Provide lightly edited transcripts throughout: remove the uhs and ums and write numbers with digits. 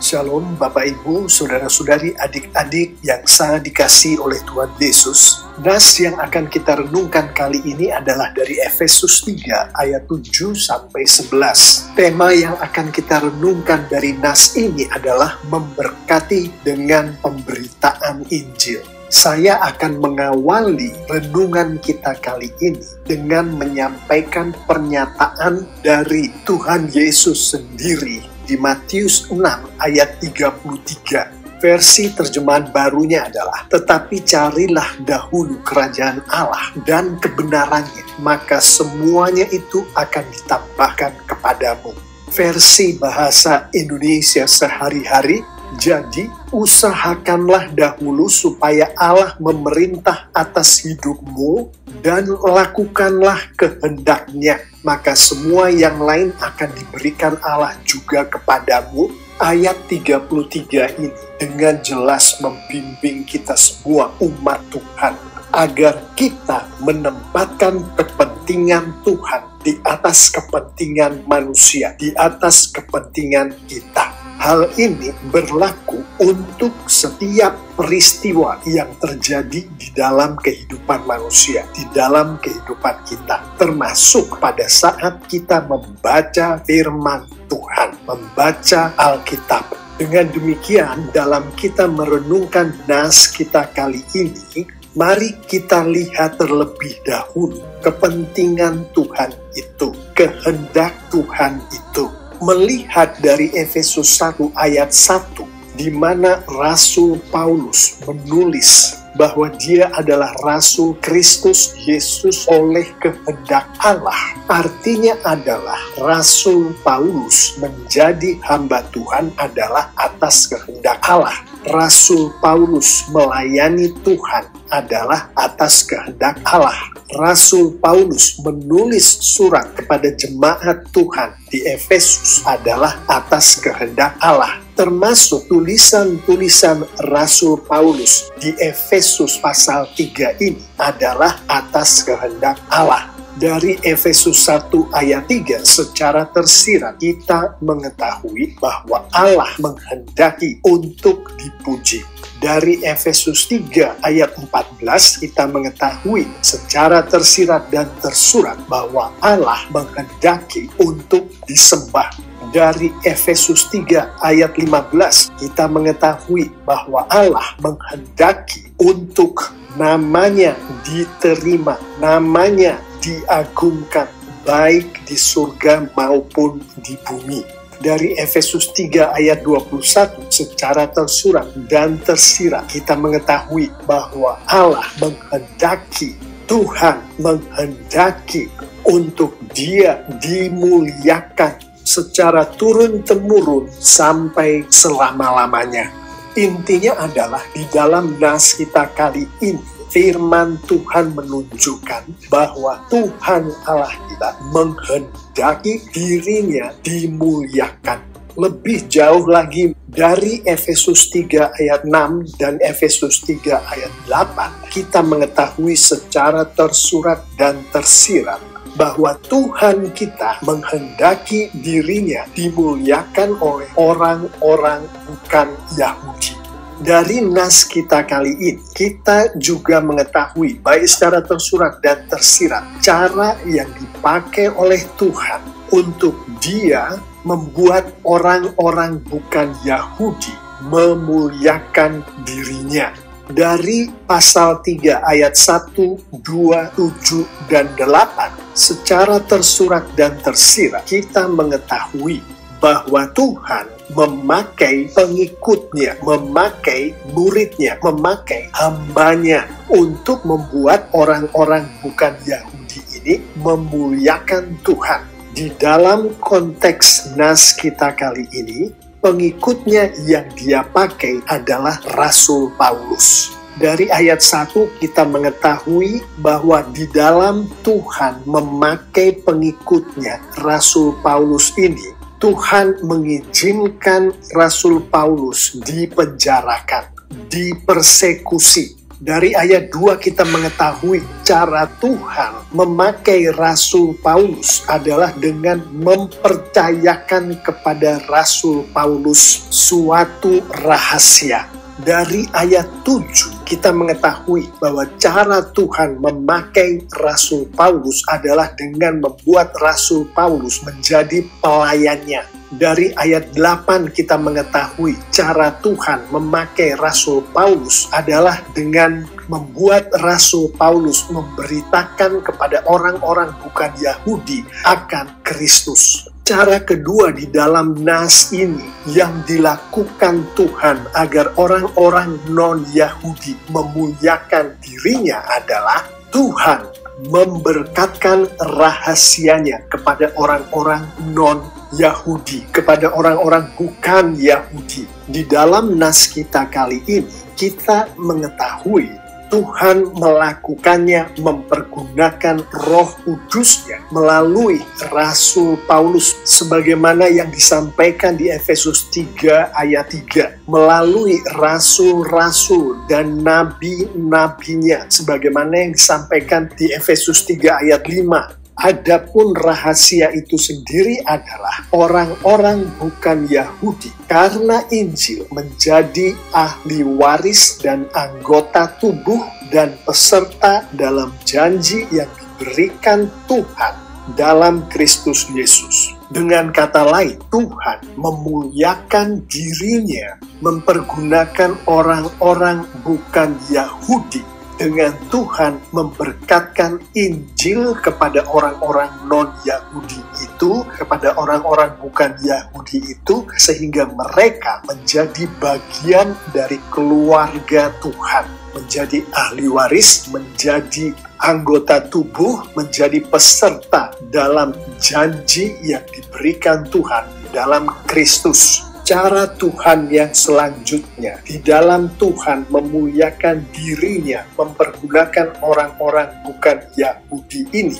Shalom Bapak Ibu, Saudara-saudari, adik-adik yang sangat dikasihi oleh Tuhan Yesus. Nas yang akan kita renungkan kali ini adalah dari Efesus 3 ayat 7 sampai 11. Tema yang akan kita renungkan dari nas ini adalah memberkati dengan pemberitaan Injil. Saya akan mengawali renungan kita kali ini dengan menyampaikan pernyataan dari Tuhan Yesus sendiri di Matius 6 ayat 33. Versi terjemahan barunya adalah, tetapi carilah dahulu kerajaan Allah dan kebenarannya, maka semuanya itu akan ditambahkan kepadamu. Versi bahasa Indonesia sehari-hari, jadi usahakanlah dahulu supaya Allah memerintah atas hidupmu dan lakukanlah kehendaknya, maka semua yang lain akan diberikan Allah juga kepadamu. Ayat 33 ini dengan jelas membimbing kita semua umat Tuhan agar kita menempatkan kepentingan Tuhan di atas kepentingan manusia, di atas kepentingan kita. Hal ini berlaku untuk setiap peristiwa yang terjadi di dalam kehidupan manusia, di dalam kehidupan kita, termasuk pada saat kita membaca firman Tuhan, membaca Alkitab. Dengan demikian, dalam kita merenungkan nas kita kali ini, mari kita lihat terlebih dahulu kepentingan Tuhan itu, kehendak Tuhan itu. Melihat dari Efesus 1 ayat 1, di mana Rasul Paulus menulis bahwa dia adalah Rasul Kristus Yesus oleh kehendak Allah. Artinya adalah Rasul Paulus menjadi hamba Tuhan adalah atas kehendak Allah. Rasul Paulus melayani Tuhan adalah atas kehendak Allah. Rasul Paulus menulis surat kepada jemaat Tuhan di Efesus adalah atas kehendak Allah. Termasuk tulisan-tulisan Rasul Paulus di Efesus pasal 3 ini adalah atas kehendak Allah. Dari Efesus 1 ayat 3 secara tersirat kita mengetahui bahwa Allah menghendaki untuk dipuji. Dari Efesus 3 ayat 14 kita mengetahui secara tersirat dan tersurat bahwa Allah menghendaki untuk disembah. Dari Efesus 3 ayat 15 kita mengetahui bahwa Allah menghendaki untuk namanya diterima, namanya diagungkan baik di surga maupun di bumi. Dari Efesus 3 ayat 21 secara tersurat dan tersirat kita mengetahui bahwa Allah menghendaki, Tuhan menghendaki untuk Dia dimuliakan secara turun-temurun sampai selama-lamanya. Intinya adalah di dalam nas kita kali ini, firman Tuhan menunjukkan bahwa Tuhan Allah kita menghendaki dirinya dimuliakan. Lebih jauh lagi dari Efesus 3 ayat 6 dan Efesus 3 ayat 8, kita mengetahui secara tersurat dan tersirat bahwa Tuhan kita menghendaki dirinya dimuliakan oleh orang-orang bukan Yahudi. Dari nas kita kali ini, kita juga mengetahui baik secara tersurat dan tersirat cara yang dipakai oleh Tuhan untuk Dia membuat orang-orang bukan Yahudi memuliakan dirinya. Dari pasal 3 ayat 1, 2, 7, dan 8, secara tersurat dan tersirat kita mengetahui bahwa Tuhan memakai pengikutnya, memakai muridnya, memakai hambanya untuk membuat orang-orang bukan Yahudi ini memuliakan Tuhan. Di dalam konteks nas kita kali ini, pengikutnya yang dia pakai adalah Rasul Paulus. Dari ayat 1 kita mengetahui bahwa di dalam Tuhan memakai pengikutnya, Rasul Paulus ini, Tuhan mengizinkan Rasul Paulus dipenjarakan, dipersekusi, Dari ayat 2 kita mengetahui cara Tuhan memakai Rasul Paulus adalah dengan mempercayakan kepada Rasul Paulus suatu rahasia. Dari ayat 7 kita mengetahui bahwa cara Tuhan memakai Rasul Paulus adalah dengan membuat Rasul Paulus menjadi pelayannya. Dari ayat 8 kita mengetahui cara Tuhan memakai Rasul Paulus adalah dengan membuat Rasul Paulus memberitakan kepada orang-orang bukan Yahudi akan Kristus. Cara kedua di dalam nas ini yang dilakukan Tuhan agar orang-orang non-Yahudi memuliakan dirinya adalah Tuhan memberkatkan rahasianya kepada orang-orang non-Yahudi, kepada orang-orang bukan Yahudi. Di dalam nas kita kali ini, kita mengetahui Tuhan melakukannya mempergunakan Roh Kudus-Nya melalui Rasul Paulus sebagaimana yang disampaikan di Efesus 3 ayat 3, melalui rasul-rasul dan nabi-nabinya sebagaimana yang disampaikan di Efesus 3 ayat 5. Adapun rahasia itu sendiri adalah orang-orang bukan Yahudi karena Injil menjadi ahli waris dan anggota tubuh dan peserta dalam janji yang diberikan Tuhan dalam Kristus Yesus. Dengan kata lain, Tuhan memuliakan dirinya mempergunakan orang-orang bukan Yahudi dengan Tuhan memberkatkan Injil kepada orang-orang non-Yahudi itu, kepada orang-orang bukan Yahudi itu, sehingga mereka menjadi bagian dari keluarga Tuhan, menjadi ahli waris, menjadi anggota tubuh, menjadi peserta dalam janji yang diberikan Tuhan dalam Kristus. Cara Tuhan yang selanjutnya di dalam Tuhan memuliakan dirinya mempergunakan orang-orang bukan Yahudi ini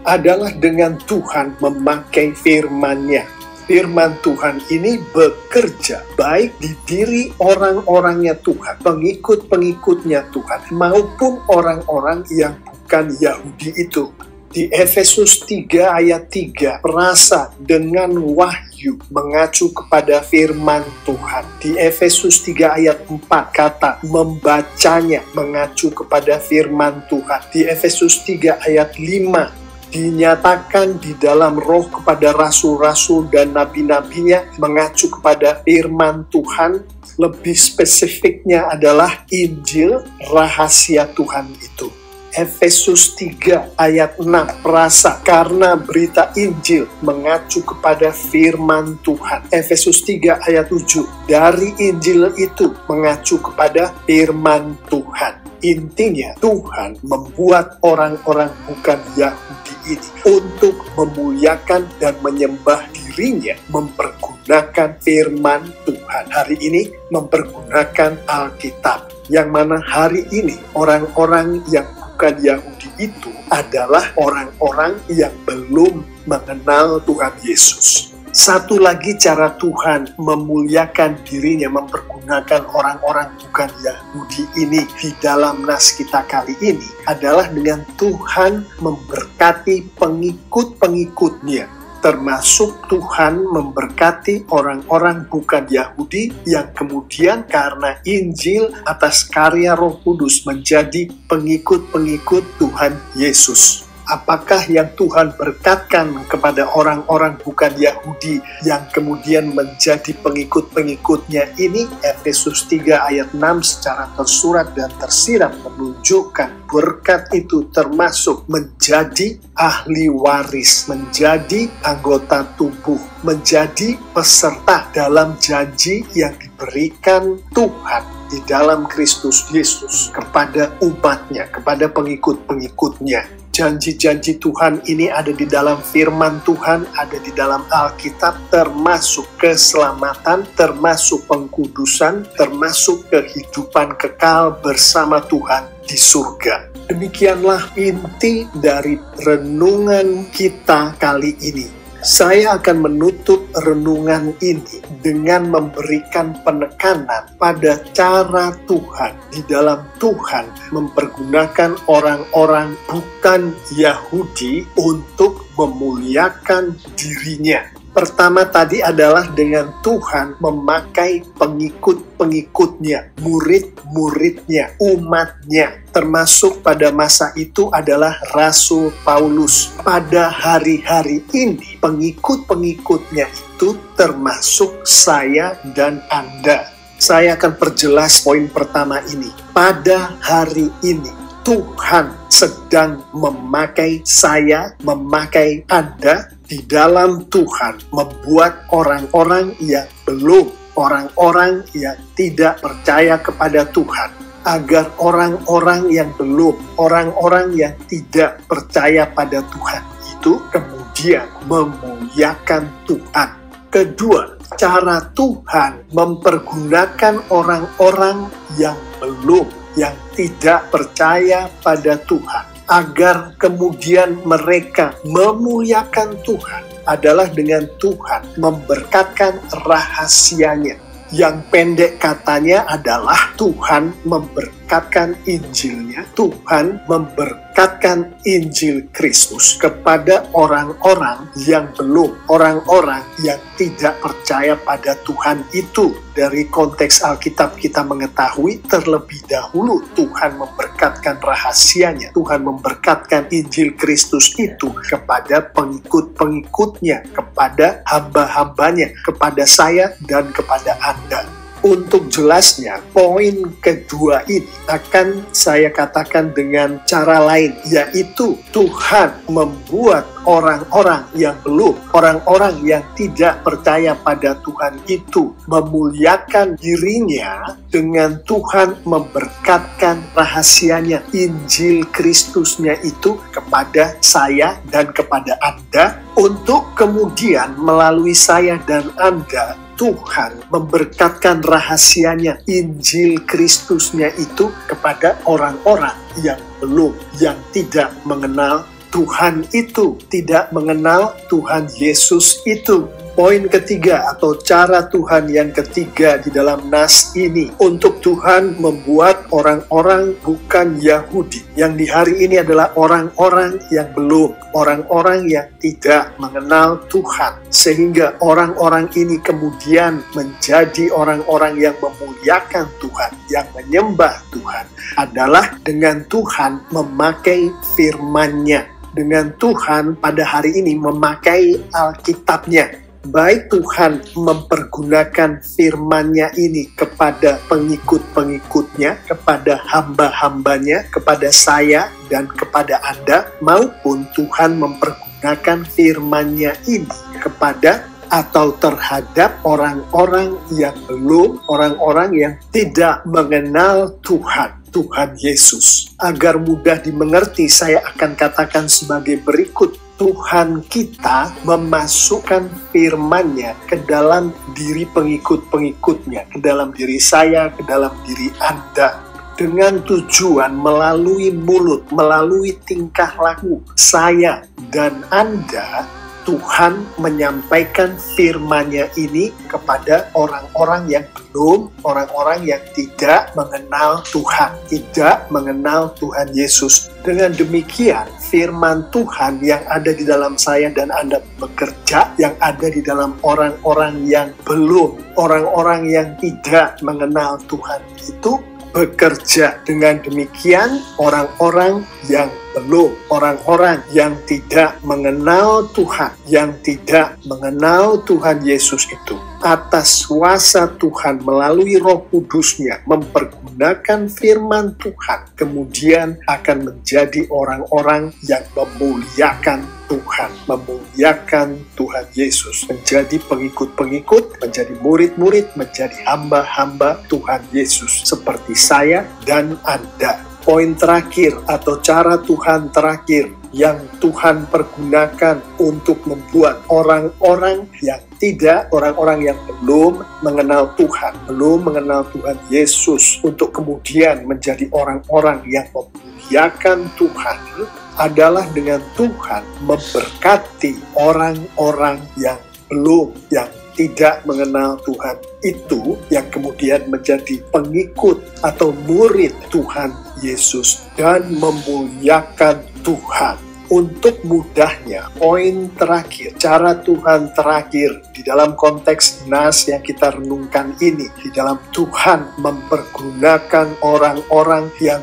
adalah dengan Tuhan memakai firman-Nya. Firman Tuhan ini bekerja baik di diri orang-orangnya Tuhan, pengikut-pengikutnya Tuhan, maupun orang-orang yang bukan Yahudi itu. Di Efesus 3 ayat 3, perasa dengan wahyu mengacu kepada firman Tuhan. Di Efesus 3 ayat 4, kata membacanya mengacu kepada firman Tuhan. Di Efesus 3 ayat 5, dinyatakan di dalam roh kepada rasul-rasul dan nabi-nabinya mengacu kepada firman Tuhan. Lebih spesifiknya adalah Injil, rahasia Tuhan itu. Efesus 3 ayat 6, perasa karena berita Injil mengacu kepada firman Tuhan. Efesus 3 ayat 7, dari Injil itu mengacu kepada firman Tuhan. Intinya Tuhan membuat orang-orang bukan Yahudi ini untuk memuliakan dan menyembah dirinya mempergunakan firman Tuhan. Hari ini mempergunakan Alkitab, yang mana hari ini orang-orang yang bukan Yahudi itu adalah orang-orang yang belum mengenal Tuhan Yesus. Satu lagi cara Tuhan memuliakan dirinya mempergunakan orang-orang bukan Yahudi ini di dalam nas kita kali ini adalah dengan Tuhan memberkati pengikut-pengikutnya. Termasuk Tuhan memberkati orang-orang bukan Yahudi yang kemudian karena Injil atas karya Roh Kudus menjadi pengikut-pengikut Tuhan Yesus. Apakah yang Tuhan berkatkan kepada orang-orang bukan Yahudi yang kemudian menjadi pengikut-pengikutnya ini? Efesus 3 ayat 6 secara tersurat dan tersirat menunjukkan berkat itu termasuk menjadi ahli waris, menjadi anggota tubuh, menjadi peserta dalam janji yang diberikan Tuhan di dalam Kristus Yesus kepada umatnya, kepada pengikut-pengikutnya. Janji-janji Tuhan ini ada di dalam firman Tuhan, ada di dalam Alkitab, termasuk keselamatan, termasuk pengkudusan, termasuk kehidupan kekal bersama Tuhan di surga. Demikianlah inti dari renungan kita kali ini. Saya akan menutup renungan ini dengan memberikan penekanan pada cara Tuhan di dalam Tuhan mempergunakan orang-orang bukan Yahudi untuk memuliakan dirinya. Pertama tadi adalah dengan Tuhan memakai pengikut-pengikutnya, murid-muridnya, umatnya. Termasuk pada masa itu adalah Rasul Paulus. Pada hari-hari ini, pengikut-pengikutnya itu termasuk saya dan Anda. Saya akan perjelas poin pertama ini. Pada hari ini, Tuhan sedang memakai saya, memakai Anda di dalam Tuhan, membuat orang-orang yang belum, orang-orang yang tidak percaya kepada Tuhan, agar orang-orang yang belum, orang-orang yang tidak percaya pada Tuhan itu kemudian memuliakan Tuhan. Kedua, cara Tuhan mempergunakan orang-orang yang belum, yang tidak percaya pada Tuhan, agar kemudian mereka memuliakan Tuhan adalah dengan Tuhan memberkatkan rahasianya. Yang pendek katanya adalah Tuhan memberkatkan Injilnya, Tuhan memberkatkan Injil Kristus kepada orang-orang yang belum, orang-orang yang tidak percaya pada Tuhan itu. Dari konteks Alkitab kita mengetahui terlebih dahulu Tuhan memberkatkan rahasianya, Tuhan memberkatkan Injil Kristus itu kepada pengikut-pengikutnya, kepada hamba-hambanya, kepada saya dan kepada Anda. Untuk jelasnya, poin kedua ini akan saya katakan dengan cara lain, yaitu Tuhan membuat orang-orang yang belum, orang-orang yang tidak percaya pada Tuhan itu memuliakan dirinya dengan Tuhan memberkatkan rahasianya, Injil Kristusnya itu kepada saya dan kepada Anda, untuk kemudian melalui saya dan Anda Tuhan memberkatkan rahasianya, Injil Kristusnya itu kepada orang-orang yang belum, yang tidak mengenal Tuhan itu, tidak mengenal Tuhan Yesus itu. Poin ketiga atau cara Tuhan yang ketiga di dalam nas ini, untuk Tuhan membuat orang-orang bukan Yahudi, yang di hari ini adalah orang-orang yang belum, orang-orang yang tidak mengenal Tuhan, sehingga orang-orang ini kemudian menjadi orang-orang yang memuliakan Tuhan, yang menyembah Tuhan, adalah dengan Tuhan memakai firman-Nya, dengan Tuhan pada hari ini memakai Alkitabnya. Baik Tuhan mempergunakan firman-Nya ini kepada pengikut-pengikutnya, kepada hamba-hambanya, kepada saya dan kepada Anda, maupun Tuhan mempergunakan firman-Nya ini kepada atau terhadap orang-orang yang belum, orang-orang yang tidak mengenal Tuhan, Tuhan Yesus. Agar mudah dimengerti, saya akan katakan sebagai berikut. Tuhan kita memasukkan firman-Nya ke dalam diri pengikut-pengikutnya, ke dalam diri saya, ke dalam diri Anda, dengan tujuan melalui mulut, melalui tingkah laku saya dan Anda, Tuhan menyampaikan firman-Nya ini kepada orang-orang yang belum, orang-orang yang tidak mengenal Tuhan, tidak mengenal Tuhan Yesus. Dengan demikian, firman Tuhan yang ada di dalam saya dan Anda bekerja, yang ada di dalam orang-orang yang belum, orang-orang yang tidak mengenal Tuhan itu bekerja. Dengan demikian, orang-orang yang belum, orang-orang yang tidak mengenal Tuhan, yang tidak mengenal Tuhan Yesus itu, atas kuasa Tuhan melalui Roh Kudus-Nya mempergunakan firman Tuhan, kemudian akan menjadi orang-orang yang memuliakan Tuhan, memuliakan Tuhan Yesus, menjadi pengikut-pengikut, menjadi murid-murid, menjadi hamba-hamba Tuhan Yesus, seperti saya dan Anda. Poin terakhir atau cara Tuhan terakhir yang Tuhan pergunakan untuk membuat orang-orang yang tidak, orang-orang yang belum mengenal Tuhan, belum mengenal Tuhan Yesus, untuk kemudian menjadi orang-orang yang memuliakan Tuhan, adalah dengan Tuhan memberkati orang-orang yang yang tidak mengenal Tuhan itu, yang kemudian menjadi pengikut atau murid Tuhan Yesus dan memuliakan Tuhan. Untuk mudahnya, poin terakhir, cara Tuhan terakhir di dalam konteks nas yang kita renungkan ini, di dalam Tuhan mempergunakan orang-orang yang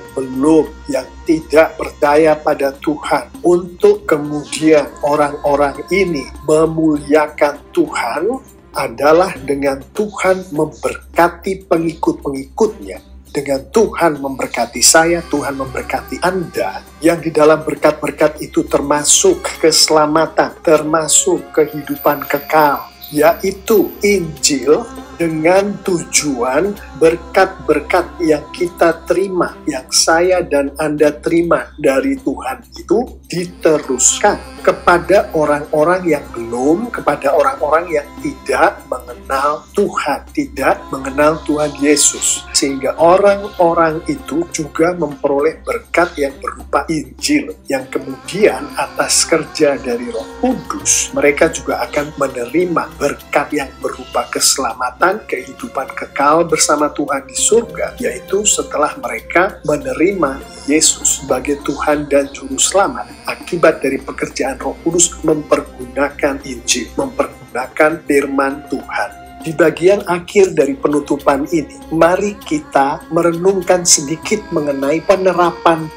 tidak percaya pada Tuhan, untuk kemudian orang-orang ini memuliakan Tuhan, adalah dengan Tuhan memberkati pengikut-pengikutnya. Dengan Tuhan memberkati saya, Tuhan memberkati Anda, yang di dalam berkat-berkat itu termasuk keselamatan, termasuk kehidupan kekal, yaitu Injil, dengan tujuan berkat-berkat yang kita terima, yang saya dan Anda terima dari Tuhan itu diteruskan kepada orang-orang yang belum, kepada orang-orang yang tidak mengenal Tuhan, tidak mengenal Tuhan Yesus. Sehingga orang-orang itu juga memperoleh berkat yang berupa Injil, yang kemudian atas kerja dari Roh Kudus, mereka juga akan menerima berkat yang berupa keselamatan, kehidupan kekal bersama Tuhan di surga, yaitu setelah mereka menerima Yesus sebagai Tuhan dan Juru Selamat akibat dari pekerjaan Roh Kudus mempergunakan Injil, mempergunakan firman Tuhan. Di bagian akhir dari penutupan ini, mari kita merenungkan sedikit mengenai penerapan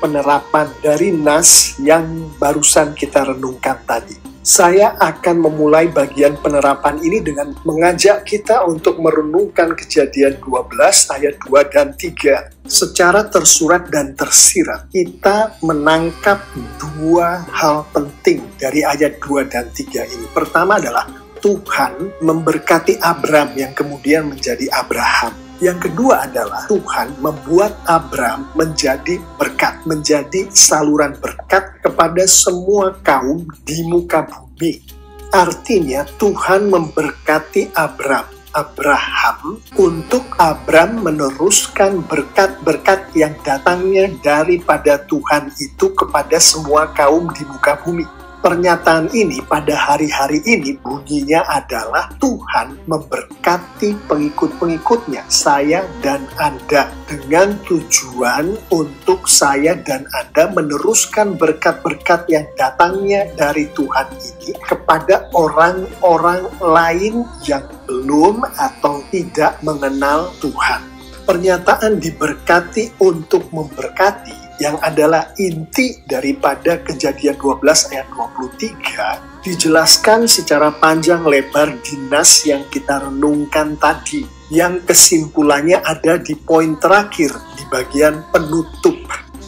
dari nas yang barusan kita renungkan tadi. Saya akan memulai bagian penerapan ini dengan mengajak kita untuk merenungkan Kejadian 12 ayat 2 dan 3. Secara tersurat dan tersirat, kita menangkap dua hal penting dari ayat 2 dan 3 ini. Pertama adalah Tuhan memberkati Abram yang kemudian menjadi Abraham. Yang kedua adalah Tuhan membuat Abram menjadi berkat, menjadi saluran berkat kepada semua kaum di muka bumi. Artinya Tuhan memberkati Abraham untuk Abram meneruskan berkat-berkat yang datangnya daripada Tuhan itu kepada semua kaum di muka bumi. Pernyataan ini pada hari-hari ini bunyinya adalah Tuhan memberkati pengikut-pengikutnya, saya dan Anda, dengan tujuan untuk saya dan Anda meneruskan berkat-berkat yang datangnya dari Tuhan ini kepada orang-orang lain yang belum atau tidak mengenal Tuhan. Pernyataan diberkati untuk memberkati yang adalah inti daripada Kejadian 12 ayat 23 dijelaskan secara panjang lebar di nas yang kita renungkan tadi, yang kesimpulannya ada di poin terakhir di bagian penutup.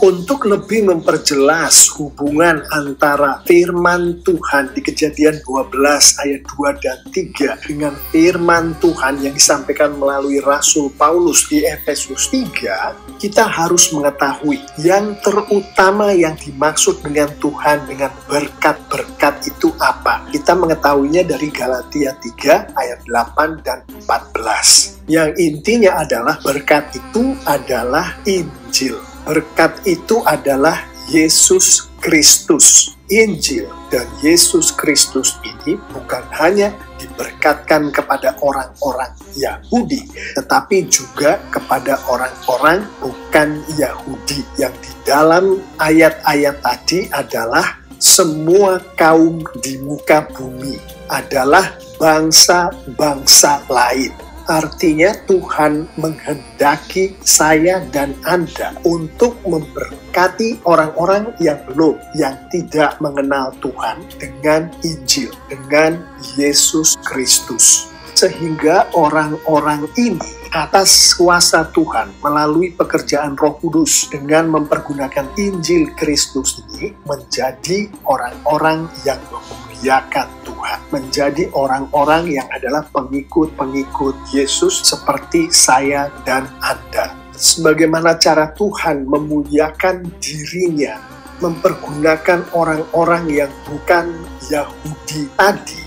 Untuk lebih memperjelas hubungan antara firman Tuhan di Kejadian 12 ayat 2 dan 3 dengan firman Tuhan yang disampaikan melalui Rasul Paulus di Efesus 3, kita harus mengetahui yang terutama yang dimaksud dengan Tuhan dengan berkat-berkat itu apa. Kita mengetahuinya dari Galatia 3 ayat 8 dan 14. Yang intinya adalah berkat itu adalah Injil. Berkat itu adalah Yesus Kristus. Injil dan Yesus Kristus ini bukan hanya diberkatkan kepada orang-orang Yahudi, tetapi juga kepada orang-orang bukan Yahudi, yang di dalam ayat-ayat tadi adalah semua kaum di muka bumi, adalah bangsa-bangsa lain. Artinya Tuhan menghendaki saya dan Anda untuk memberkati orang-orang yang belum, yang tidak mengenal Tuhan dengan Injil, dengan Yesus Kristus. Sehingga orang-orang ini atas kuasa Tuhan melalui pekerjaan Roh Kudus dengan mempergunakan Injil Kristus ini menjadi orang-orang yang memuliakan Tuhan, menjadi orang-orang yang adalah pengikut-pengikut Yesus seperti saya dan Anda. Sebagaimana cara Tuhan memuliakan dirinya, mempergunakan orang-orang yang bukan Yahudi tadi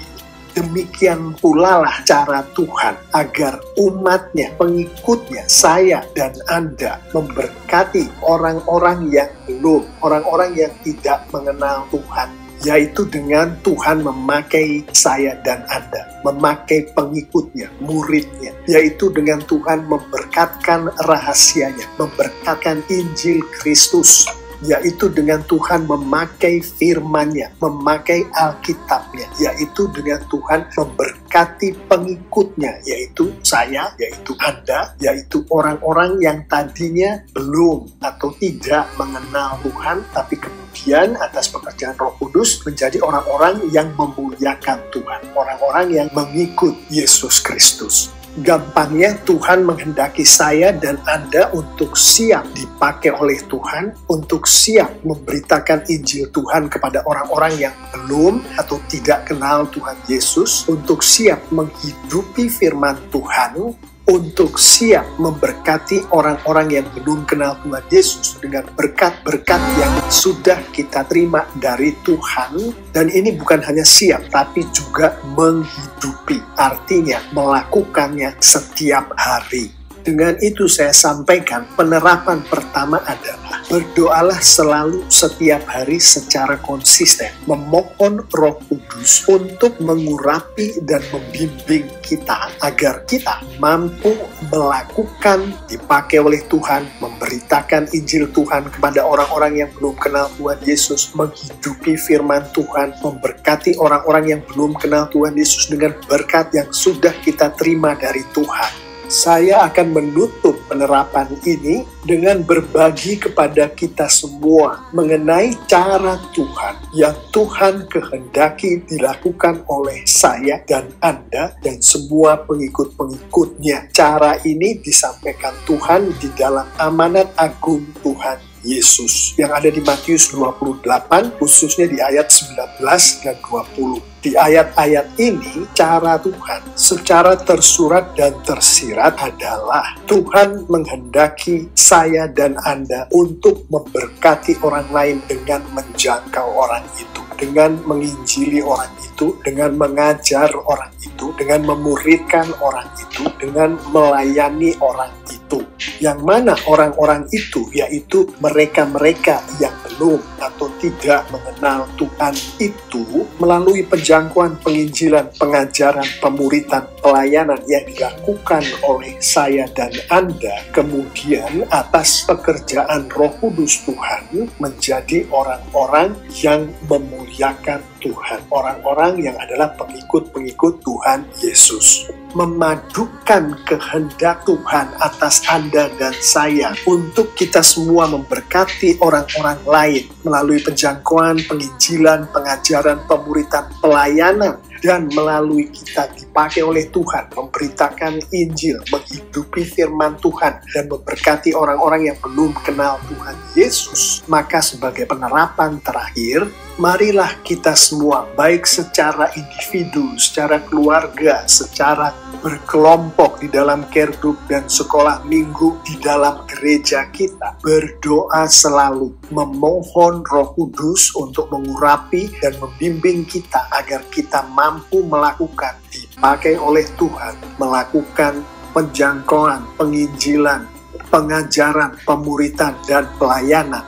Demikian pula lah cara Tuhan agar umatnya, pengikutnya, saya dan Anda memberkati orang-orang yang belum, orang-orang yang tidak mengenal Tuhan, yaitu dengan Tuhan memakai saya dan Anda, memakai pengikutnya, muridnya, yaitu dengan Tuhan memberkatkan rahasianya, memberkatkan Injil Kristus, yaitu dengan Tuhan memakai firman-Nya, memakai Alkitabnya, yaitu dengan Tuhan memberkati pengikutnya, yaitu saya, yaitu Anda, yaitu orang-orang yang tadinya belum atau tidak mengenal Tuhan, tapi kemudian atas pekerjaan Roh Kudus menjadi orang-orang yang memuliakan Tuhan, orang-orang yang mengikut Yesus Kristus. Gampangnya Tuhan menghendaki saya dan Anda untuk siap dipakai oleh Tuhan, untuk siap memberitakan Injil Tuhan kepada orang-orang yang belum atau tidak kenal Tuhan Yesus, untuk siap menghidupi firman Tuhan, untuk siap memberkati orang-orang yang belum kenal Tuhan Yesus dengan berkat-berkat yang sudah kita terima dari Tuhan. Dan ini bukan hanya siap, tapi juga menghidupi, artinya melakukannya setiap hari. Dengan itu saya sampaikan penerapan pertama adalah berdoalah selalu setiap hari secara konsisten, memohon Roh Kudus untuk mengurapi dan membimbing kita agar kita mampu melakukan, dipakai oleh Tuhan, memberitakan Injil Tuhan kepada orang-orang yang belum kenal Tuhan Yesus, menghidupi firman Tuhan, memberkati orang-orang yang belum kenal Tuhan Yesus dengan berkat yang sudah kita terima dari Tuhan. Saya akan menutup penerapan ini dengan berbagi kepada kita semua mengenai cara Tuhan yang Tuhan kehendaki dilakukan oleh saya dan Anda dan semua pengikut-pengikutnya. Cara ini disampaikan Tuhan di dalam amanat agung Tuhan Yesus yang ada di Matius 28, khususnya di ayat 19 dan 20. Di ayat-ayat ini, cara Tuhan secara tersurat dan tersirat adalah Tuhan menghendaki saya dan Anda untuk memberkati orang lain dengan menjangkau orang itu, dengan menginjili orang itu, dengan mengajar orang itu, dengan memuridkan orang itu, dengan melayani orang itu. Yang mana orang-orang itu, yaitu mereka-mereka yang belum atau tidak mengenal Tuhan itu, melalui penjangkauan, penginjilan, pengajaran, pemuritan, pelayanan yang dilakukan oleh saya dan Anda, kemudian atas pekerjaan Roh Kudus Tuhan menjadi orang-orang yang memuliakan Tuhan, orang-orang yang adalah pengikut-pengikut Tuhan Yesus. Memadukan kehendak Tuhan atas Anda dan saya untuk kita semua memberkati orang-orang lain melalui penjangkauan, penginjilan, pengajaran, pemuritan, pelayanan, dan melalui kita dipakai oleh Tuhan memberitakan Injil, menghidupi firman Tuhan, dan memberkati orang-orang yang belum kenal Tuhan Yesus. Maka sebagai penerapan terakhir, marilah kita semua, baik secara individu, secara keluarga, secara berkelompok di dalam care group dan sekolah minggu di dalam gereja kita, berdoa selalu, memohon Roh Kudus untuk mengurapi dan membimbing kita agar kita mampu melakukan, dipakai oleh Tuhan, melakukan penjangkauan, penginjilan, pengajaran, pemuritan, dan pelayanan,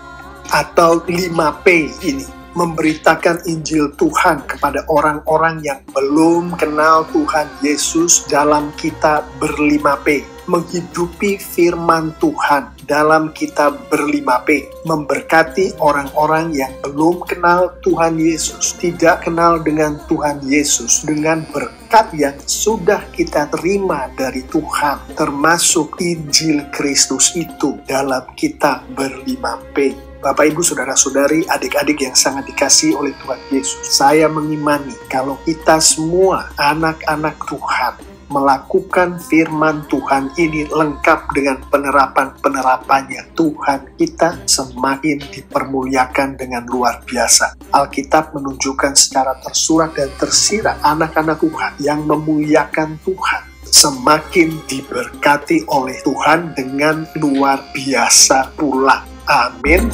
atau 5P ini. Memberitakan Injil Tuhan kepada orang-orang yang belum kenal Tuhan Yesus dalam kita ber-5P. Menghidupi firman Tuhan dalam kita ber-5P. Memberkati orang-orang yang belum kenal Tuhan Yesus, tidak kenal dengan Tuhan Yesus, dengan berkat yang sudah kita terima dari Tuhan, termasuk Injil Kristus itu dalam kita ber-5P. Bapak, Ibu, Saudara-saudari, adik-adik yang sangat dikasihi oleh Tuhan Yesus, saya mengimani kalau kita semua anak-anak Tuhan melakukan firman Tuhan ini lengkap dengan penerapan-penerapannya, Tuhan kita semakin dipermuliakan dengan luar biasa. Alkitab menunjukkan secara tersurat dan tersirat anak-anak Tuhan yang memuliakan Tuhan semakin diberkati oleh Tuhan dengan luar biasa pula. Amin.